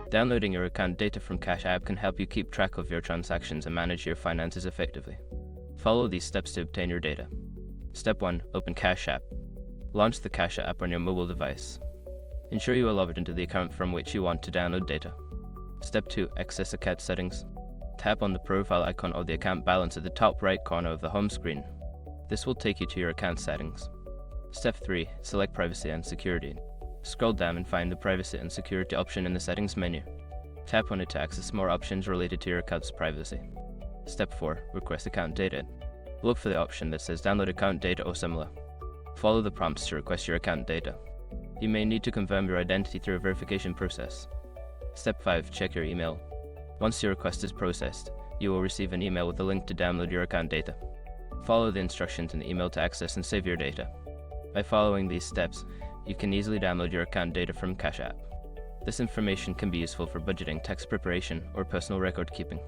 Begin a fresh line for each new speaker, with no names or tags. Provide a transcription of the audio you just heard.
Downloading your account data from Cash App can help you keep track of your transactions and manage your finances effectively. Follow these steps to obtain your data. Step 1. Open Cash App. Launch the Cash App on your mobile device. Ensure you are logged into the account from which you want to download data. Step 2. Access account settings. Tap on the profile icon or the account balance at the top right corner of the home screen. This will take you to your account settings. Step 3. Select Privacy and Security. Scroll down and find the Privacy and Security option in the settings menu. Tap on it to access more options related to your account's privacy. Step 4. Request account data. Look for the option that says Download account data or similar. Follow the prompts to request your account data. You may need to confirm your identity through a verification process. Step 5. Check your email. Once your request is processed, you will receive an email with a link to download your account data. Follow the instructions in the email to access and save your data. By following these steps, you can easily download your account data from Cash App. This information can be useful for budgeting, tax preparation, or personal record keeping.